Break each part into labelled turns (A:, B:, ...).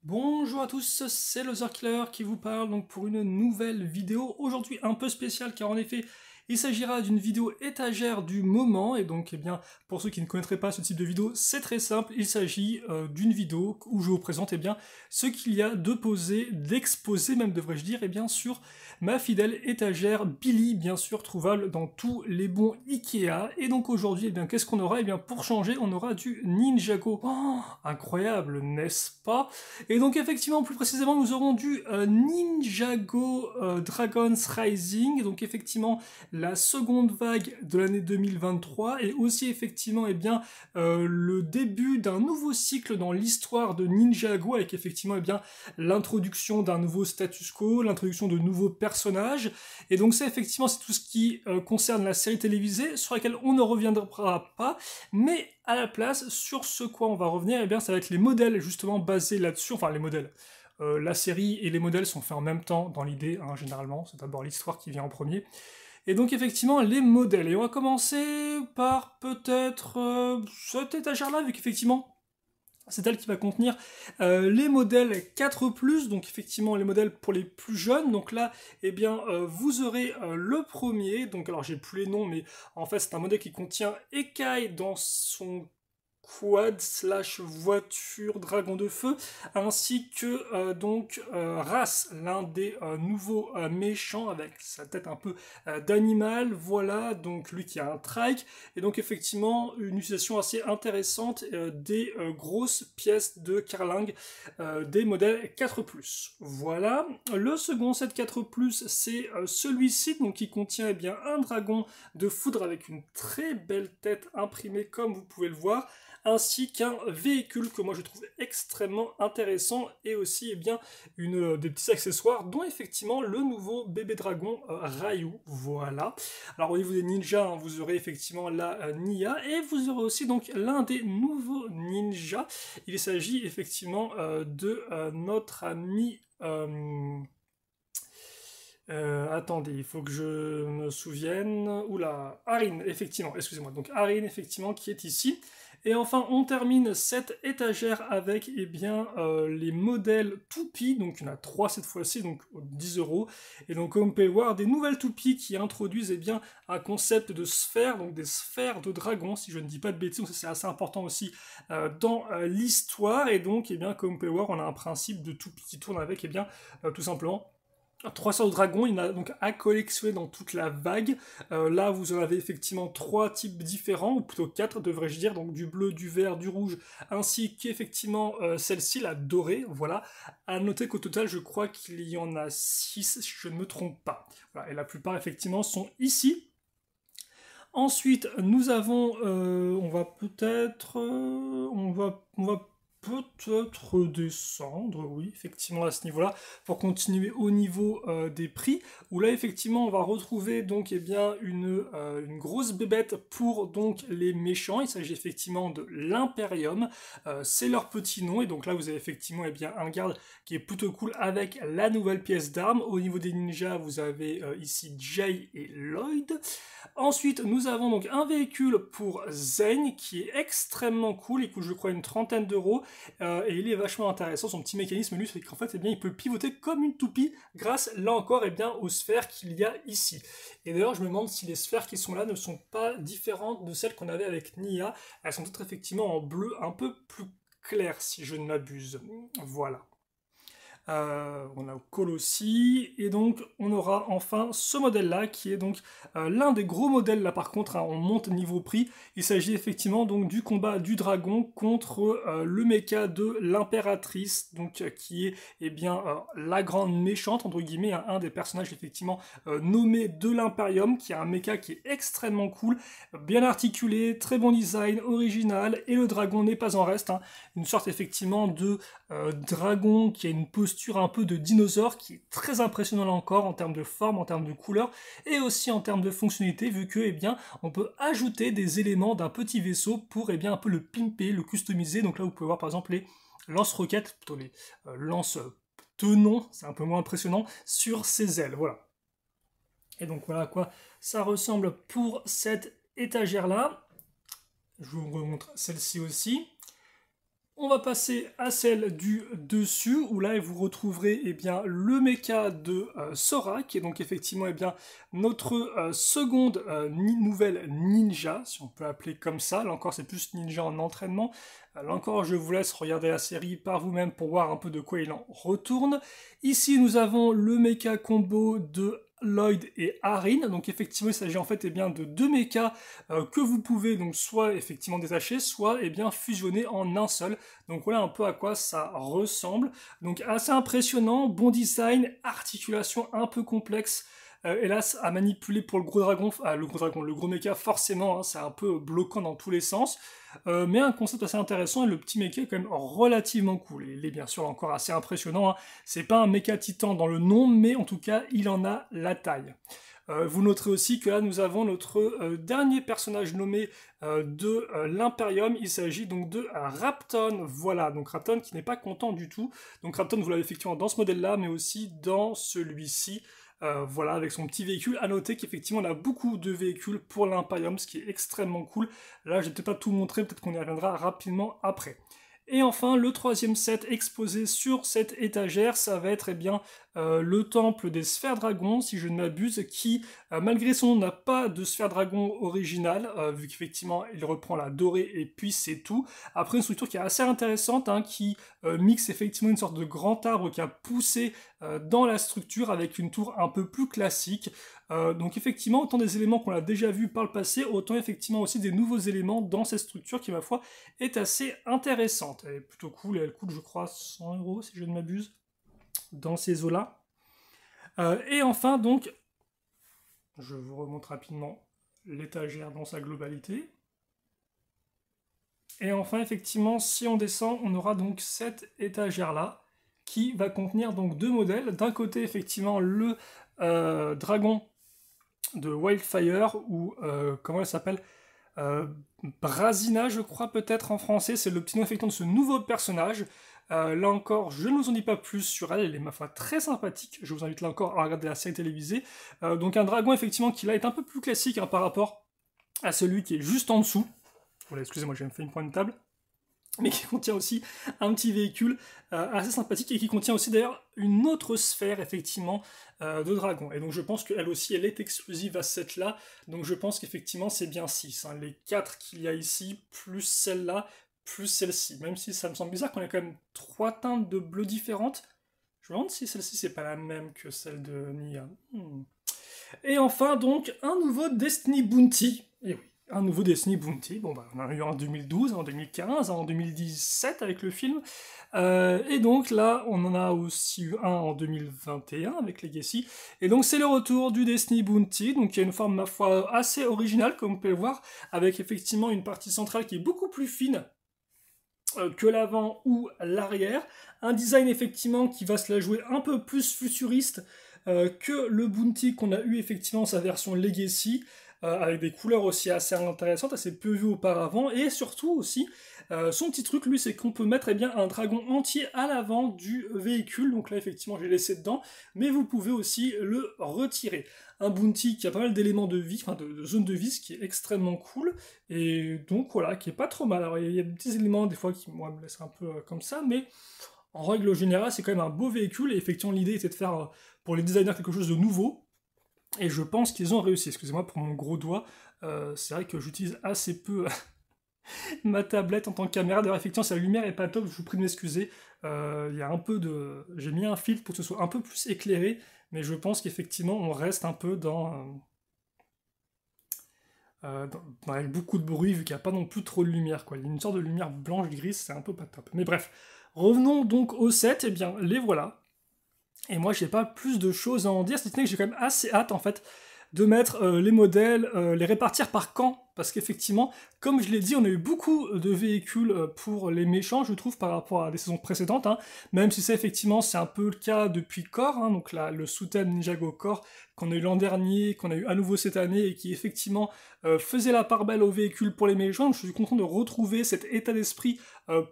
A: Bonjour à tous, c'est Loserkiller qui vous parle donc pour une nouvelle vidéo, aujourd'hui un peu spéciale car en effet il s'agira d'une vidéo étagère du moment et donc pour ceux qui ne connaîtraient pas ce type de vidéo c'est très simple, il s'agit d'une vidéo où je vous présente ce qu'il y a de posé, d'exposé même devrais-je dire sur ma fidèle étagère Billy bien sûr trouvable dans tous les bons Ikea et donc aujourd'hui qu'est-ce qu'on aura pour changer on aura du Ninjago, oh, incroyable n'est-ce pas? Et donc effectivement, plus précisément, nous aurons du Ninjago Dragon's Rising, donc effectivement la seconde vague de l'année 2023, et aussi effectivement le début d'un nouveau cycle dans l'histoire de Ninjago, avec effectivement l'introduction d'un nouveau status quo, l'introduction de nouveaux personnages, et donc ça effectivement c'est tout ce qui concerne la série télévisée, sur laquelle on ne reviendra pas, mais à la place, sur ce quoi on va revenir, ça va être les modèles justement basés là-dessus, enfin les modèles. La série et les modèles sont faits en même temps dans l'idée, généralement, c'est d'abord l'histoire qui vient en premier. Et donc effectivement les modèles, et on va commencer par peut-être cette étagère-là, vu qu'effectivement c'est elle qui va contenir les modèles 4+, donc effectivement les modèles pour les plus jeunes. Donc là, vous aurez le premier, donc alors j'ai plus les noms, mais en fait c'est un modèle qui contient Ekai dans son quad slash voiture dragon de feu, ainsi que Ras, l'un des nouveaux méchants avec sa tête un peu d'animal, voilà, donc lui qui a un trike, et donc effectivement une utilisation assez intéressante des grosses pièces de carlingue des modèles 4+. Voilà, le second set 4+, c'est celui-ci, donc qui contient un dragon de foudre avec une très belle tête imprimée comme vous pouvez le voir, ainsi qu'un véhicule que moi je trouve extrêmement intéressant, et aussi des petits accessoires, dont effectivement le nouveau bébé dragon Ryu, voilà. Alors au niveau des ninjas, vous aurez effectivement la Nia, et vous aurez aussi donc l'un des nouveaux ninjas, il s'agit effectivement de notre ami... attendez, il faut que je me souvienne. Oula, Arin, effectivement, excusez-moi. Donc Arin, effectivement, qui est ici. Et enfin, on termine cette étagère avec les modèles toupies. Donc il y en a 3 cette fois-ci, donc 10 €. Et donc comme vous pouvez le voir, des nouvelles toupies qui introduisent un concept de sphère, donc des sphères de dragon, si je ne dis pas de bêtises. Donc ça c'est assez important aussi dans l'histoire. Et donc, comme vous pouvez le voir, on a un principe de toupie qui tourne avec, tout simplement 300 dragons, il y en a donc à collectionner dans toute la vague. Là, vous en avez effectivement 3 types différents, ou plutôt 4 devrais-je dire, donc du bleu, du vert, du rouge, ainsi qu'effectivement celle-ci, la dorée, voilà. À noter qu'au total, je crois qu'il y en a 6, si je ne me trompe pas. Voilà, et la plupart, effectivement, sont ici. Ensuite, nous avons, on va peut-être peut-être descendre, oui, effectivement, à ce niveau-là, pour continuer au niveau des prix, où là, effectivement, on va retrouver donc une grosse bébête pour donc les méchants. Il s'agit effectivement de l'Imperium, c'est leur petit nom, et donc là, vous avez effectivement un garde qui est plutôt cool avec la nouvelle pièce d'arme. Au niveau des ninjas, vous avez ici Jay et Lloyd. Ensuite, nous avons donc un véhicule pour Zen qui est extrêmement cool, il coûte je crois une trentaine d'euros, et il est vachement intéressant. Son petit mécanisme lui c'est qu'en fait il peut pivoter comme une toupie grâce là encore aux sphères qu'il y a ici. Et d'ailleurs je me demande si les sphères qui sont là ne sont pas différentes de celles qu'on avait avec Nia, elles sont toutes effectivement en bleu un peu plus clair si je ne m'abuse. Voilà. On a Colossi, et donc on aura enfin ce modèle-là, qui est donc l'un des gros modèles, là par contre, on monte niveau prix, il s'agit effectivement donc du combat du dragon contre le mecha de l'impératrice, donc qui est la grande méchante, entre guillemets, un des personnages effectivement nommé de l'Imperium, qui a un mecha qui est extrêmement cool, bien articulé, très bon design, original, et le dragon n'est pas en reste, une sorte effectivement de dragon qui a une posture un peu de dinosaure qui est très impressionnant là encore en termes de forme, en termes de couleur et aussi en termes de fonctionnalité, vu que on peut ajouter des éléments d'un petit vaisseau pour un peu le pimper, le customiser. Donc là vous pouvez voir par exemple les lance-roquettes, plutôt les lance-tenons, c'est un peu moins impressionnant, sur ses ailes, voilà. Et donc voilà à quoi ça ressemble pour cette étagère là. Je vous remontre celle-ci aussi. On va passer à celle du dessus, où là vous retrouverez eh bien, le mecha de Sora, qui est donc effectivement eh bien, notre seconde nouvelle ninja, si on peut appeler comme ça. Là encore c'est plus ninja en entraînement. Là encore je vous laisse regarder la série par vous-même pour voir un peu de quoi il en retourne. Ici nous avons le mecha combo de Lloyd et Arin, donc effectivement il s'agit en fait eh bien, de deux mechas que vous pouvez donc soit effectivement détacher, soit eh bien, fusionner en un seul. Donc voilà un peu à quoi ça ressemble. Donc assez impressionnant, bon design, articulation un peu complexe. Hélas, à manipuler pour le gros dragon, le gros mecha forcément, hein, c'est un peu bloquant dans tous les sens, mais un concept assez intéressant et le petit mecha est quand même relativement cool. Et il est bien sûr encore assez impressionnant, hein. C'est pas un mecha titan dans le nom, mais en tout cas il en a la taille. Vous noterez aussi que là nous avons notre dernier personnage nommé de l'Imperium, il s'agit donc de Rapton, voilà, donc Rapton qui n'est pas content du tout. Donc Rapton vous l'avez effectivement dans ce modèle là, mais aussi dans celui-ci. Voilà, avec son petit véhicule. À noter qu'effectivement, on a beaucoup de véhicules pour l'Imperium, ce qui est extrêmement cool. Là, je vais peut-être pas tout montrer, peut-être qu'on y reviendra rapidement après. Et enfin, le troisième set exposé sur cette étagère, ça va être eh bien, le temple des sphères dragons, si je ne m'abuse, qui, malgré son nom, n'a pas de sphère dragon originale, vu qu'effectivement, il reprend la dorée et puis c'est tout. Après, une structure qui est assez intéressante, hein, qui mixe effectivement une sorte de grand arbre qui a poussé dans la structure avec une tour un peu plus classique. Donc effectivement, autant des éléments qu'on a déjà vus par le passé, autant effectivement aussi des nouveaux éléments dans cette structure qui, ma foi, est assez intéressante. Elle est plutôt cool et elle coûte, je crois, 100 € si je ne m'abuse, dans ces eaux-là. Et enfin, donc, je vous remonte rapidement l'étagère dans sa globalité. Et enfin, effectivement, si on descend, on aura donc cette étagère-là, qui va contenir donc deux modèles. D'un côté, effectivement, le dragon de Wildfire, ou comment elle s'appelle, Brasina, je crois peut-être en français, c'est le petit nom effectivement de ce nouveau personnage. Là encore, je ne vous en dis pas plus sur elle, elle est ma foi très sympathique, je vous invite là encore à regarder la série télévisée. Donc un dragon effectivement qui là est un peu plus classique hein, par rapport à celui qui est juste en dessous. Voilà, excusez-moi, j'ai fait une pointe de table. Mais qui contient aussi un petit véhicule assez sympathique et qui contient aussi d'ailleurs une autre sphère effectivement de dragon. Et donc je pense qu'elle aussi elle est exclusive à cette là, donc je pense qu'effectivement c'est bien 6. Hein. Les 4 qu'il y a ici, plus celle-là, plus celle-ci. Même si ça me semble bizarre qu'on ait quand même 3 teintes de bleu différentes. Je me demande si celle-ci c'est pas la même que celle de Nia. Et enfin donc un nouveau Destiny Bounty. Et oui. Un nouveau Destiny Bounty, bon bah on en a eu en 2012, en 2015, en 2017 avec le film, et donc là on en a aussi eu un en 2021 avec Legacy, et donc c'est le retour du Destiny Bounty, donc il y a une forme ma foi assez originale comme vous pouvez le voir, avec effectivement une partie centrale qui est beaucoup plus fine que l'avant ou l'arrière, un design effectivement qui va se la jouer un peu plus futuriste que le Bounty qu'on a eu effectivement sa version Legacy, avec des couleurs aussi assez intéressantes, assez peu vues auparavant, et surtout aussi, son petit truc, lui, c'est qu'on peut mettre eh bien, un dragon entier à l'avant du véhicule, donc là, effectivement, j'ai laissé dedans, mais vous pouvez aussi le retirer. Un bounty qui a pas mal d'éléments de vie, enfin de zones de vie, ce qui est extrêmement cool, et donc voilà, qui est pas trop mal. Alors, il y a des petits éléments, des fois, qui moi, me laissent un peu comme ça, mais en règle générale, c'est quand même un beau véhicule, et effectivement, l'idée était de faire, pour les designers, quelque chose de nouveau, et je pense qu'ils ont réussi. Excusez-moi pour mon gros doigt. C'est vrai que j'utilise assez peu ma tablette en tant que caméra. D'ailleurs, effectivement, si la lumière est pas top, je vous prie de m'excuser. Il y a un peu de... J'ai mis un filtre pour que ce soit un peu plus éclairé, mais je pense qu'effectivement, on reste un peu avec beaucoup de bruit, vu qu'il n'y a pas non plus trop de lumière, quoi. Il y a une sorte de lumière blanche-grise, c'est un peu pas top. Mais bref, revenons donc au set. Eh bien, les voilà. Et moi, j'ai pas plus de choses à en dire, si ce n'est que j'ai quand même assez hâte, en fait, de mettre les modèles, les répartir par camp, parce qu'effectivement, comme je l'ai dit, on a eu beaucoup de véhicules pour les méchants, je trouve, par rapport à des saisons précédentes, hein, même si ça, effectivement, c'est un peu le cas depuis Core, hein, donc là, le Sutem Ninjago Core, qu'on a eu l'an dernier, qu'on a eu à nouveau cette année, et qui, effectivement, faisait la part belle aux véhicules pour les méchants, donc je suis content de retrouver cet état d'esprit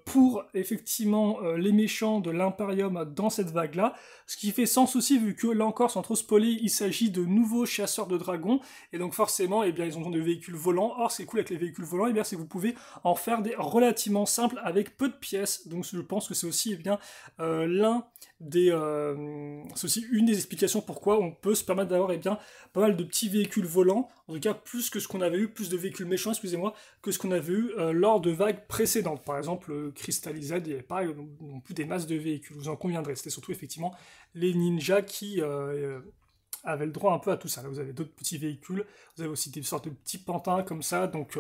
A: pour, effectivement, les méchants de l'Imperium dans cette vague-là, ce qui fait sens aussi, vu que, là encore, sans trop spoiler, il s'agit de nouveaux chasseurs de dragons, et donc forcément, eh bien, ils ont des véhicules volants, volants. Or, ce qui est cool avec les véhicules volants, eh bien, c'est que vous pouvez en faire des relativement simples avec peu de pièces. Donc, je pense que c'est aussi eh bien, c'est aussi une des explications pourquoi on peut se permettre d'avoir eh bien, pas mal de petits véhicules volants, en tout cas plus que ce qu'on avait eu, plus de véhicules méchants, excusez-moi, que ce qu'on avait eu lors de vagues précédentes. Par exemple, Crystalized, il n'y avait pas non plus des masses de véhicules, vous en conviendrez. C'était surtout effectivement les ninjas qui avaient le droit un peu à tout ça. Là, vous avez d'autres petits véhicules, vous avez aussi des sortes de petits pantins comme ça, donc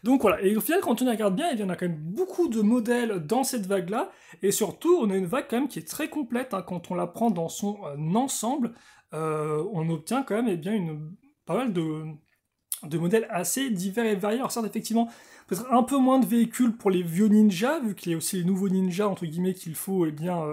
A: voilà. Et au final, quand on regarde bien, il y en a quand même beaucoup de modèles dans cette vague-là, et surtout, on a une vague quand même qui est très complète, hein, quand on la prend dans son ensemble, on obtient quand même eh bien, pas mal de modèles assez divers et variés. Alors certes, effectivement, peut-être un peu moins de véhicules pour les vieux ninjas, vu qu'il y a aussi les nouveaux ninjas, entre guillemets, qu'il faut eh bien,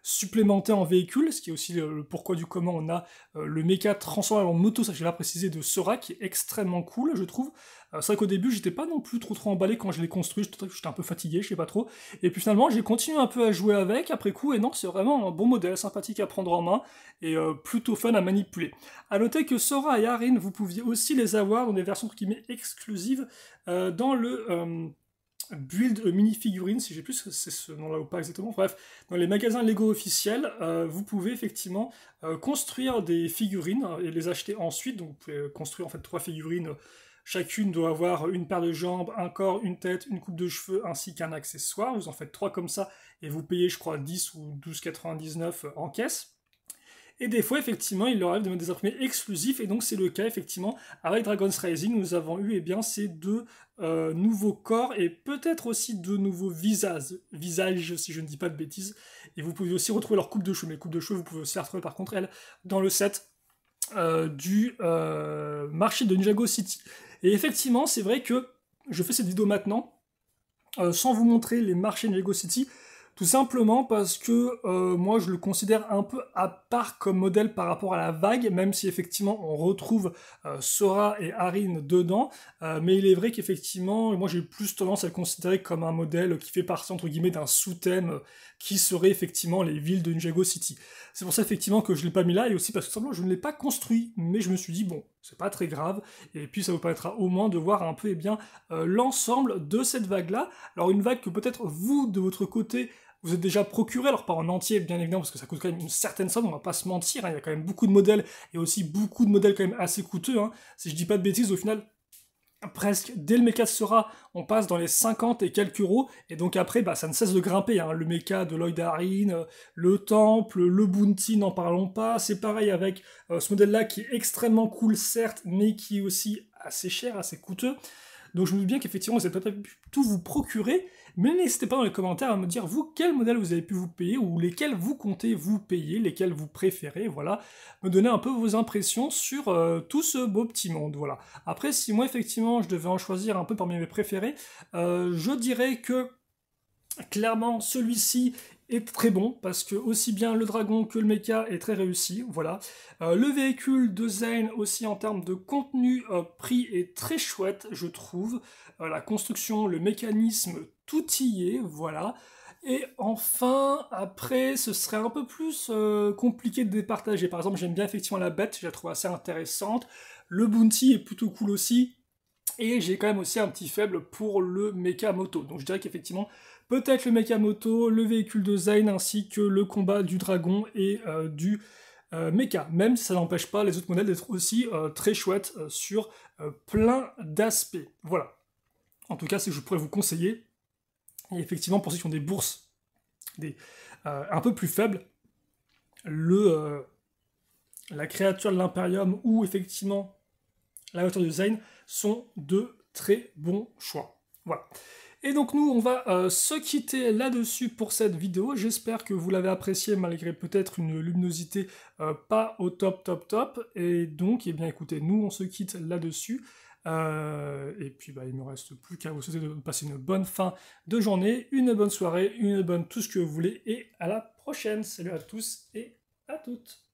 A: supplémenter en véhicule, ce qui est aussi le pourquoi du comment on a le mecha transformé en moto, ça j'ai là précisé, de Sora, qui est extrêmement cool, je trouve. C'est vrai qu'au début, j'étais pas non plus trop emballé quand je l'ai construit, j'étais un peu fatigué, je sais pas trop. Et puis finalement, j'ai continué un peu à jouer avec, après coup, et non, c'est vraiment un bon modèle, sympathique à prendre en main, et plutôt fun à manipuler. A noter que Sora et Arin, vous pouviez aussi les avoir dans des versions entre guillemets exclusives dans le build mini-figurines, si j'ai plus c'est ce nom-là ou pas exactement, bref, dans les magasins Lego officiels, vous pouvez effectivement construire des figurines et les acheter ensuite, donc vous pouvez construire en fait 3 figurines, chacune doit avoir une paire de jambes, un corps, une tête, une coupe de cheveux, ainsi qu'un accessoire, vous en faites 3 comme ça, et vous payez je crois 10 ou 12,99 en caisse. Et des fois, effectivement, il leur arrive de mettre des imprimés exclusifs, et donc c'est le cas, effectivement, avec Dragon's Rising, nous avons eu eh bien, ces 2 nouveaux corps, et peut-être aussi 2 nouveaux visages, si je ne dis pas de bêtises, et vous pouvez aussi retrouver leur coupe de cheveux, mais coupe de cheveux, vous pouvez aussi la retrouver par contre, elle, dans le set du marché de Ninjago City. Et effectivement, c'est vrai que je fais cette vidéo maintenant, sans vous montrer les marchés de Ninjago City, tout simplement parce que moi je le considère un peu à part comme modèle par rapport à la vague, même si effectivement on retrouve Sora et Arin dedans, mais il est vrai qu'effectivement moi j'ai plus tendance à le considérer comme un modèle qui fait partie entre guillemets d'un sous-thème qui serait effectivement les villes de Ninjago City. C'est pour ça effectivement que je ne l'ai pas mis là, et aussi parce que simplement je ne l'ai pas construit, mais je me suis dit bon, c'est pas très grave, et puis ça vous permettra au moins de voir un peu eh bien l'ensemble de cette vague-là. Alors une vague que peut-être vous, de votre côté, vous êtes déjà procuré, alors pas en entier bien évidemment, parce que ça coûte quand même une certaine somme, on va pas se mentir, hein, il y a quand même beaucoup de modèles, et aussi beaucoup de modèles quand même assez coûteux, hein. Si je dis pas de bêtises, au final, presque dès le mecha Sora, on passe dans les 50 et quelques euros, et donc après, bah, ça ne cesse de grimper, hein. Le mecha de Lloyd Arin, le temple, le bounty, n'en parlons pas, c'est pareil avec ce modèle-là qui est extrêmement cool, certes, mais qui est aussi assez cher, assez coûteux. Donc je me dis bien qu'effectivement, vous n'avez pas pu tout vous procurer, mais n'hésitez pas dans les commentaires à me dire, vous, quel modèle vous avez pu vous payer, ou lesquels vous comptez vous payer, lesquels vous préférez, voilà. Me donner un peu vos impressions sur tout ce beau petit monde, voilà. Après, si moi, effectivement, je devais en choisir un peu parmi mes préférés, je dirais que, clairement, celui-ci est très bon, parce que aussi bien le dragon que le mecha est très réussi, voilà. Le véhicule de Zane, aussi en termes de contenu, prix, est très chouette, je trouve. La construction, le mécanisme, tout y est, voilà. Et enfin, après, ce serait un peu plus compliqué de départager. Par exemple, j'aime bien effectivement la bête, je la trouve assez intéressante. Le bounty est plutôt cool aussi. Et j'ai quand même aussi un petit faible pour le mecha moto. Donc je dirais qu'effectivement, peut-être le mecha moto, le véhicule de Zane, ainsi que le combat du dragon et du mecha. Même si ça n'empêche pas les autres modèles d'être aussi très chouettes sur plein d'aspects. Voilà. En tout cas, c'est ce que je pourrais vous conseiller. Et effectivement, pour ceux qui ont des bourses un peu plus faibles, la créature de l'Imperium ou effectivement la voiture de Zane sont de très bons choix. Voilà. Et donc nous, on va se quitter là-dessus pour cette vidéo. J'espère que vous l'avez apprécié malgré peut-être une luminosité pas au top. Et donc, eh bien écoutez, nous, on se quitte là-dessus. Et puis, bah, il ne me reste plus qu'à vous souhaiter de passer une bonne fin de journée, une bonne soirée, une bonne tout ce que vous voulez. Et à la prochaine. Salut à tous et à toutes.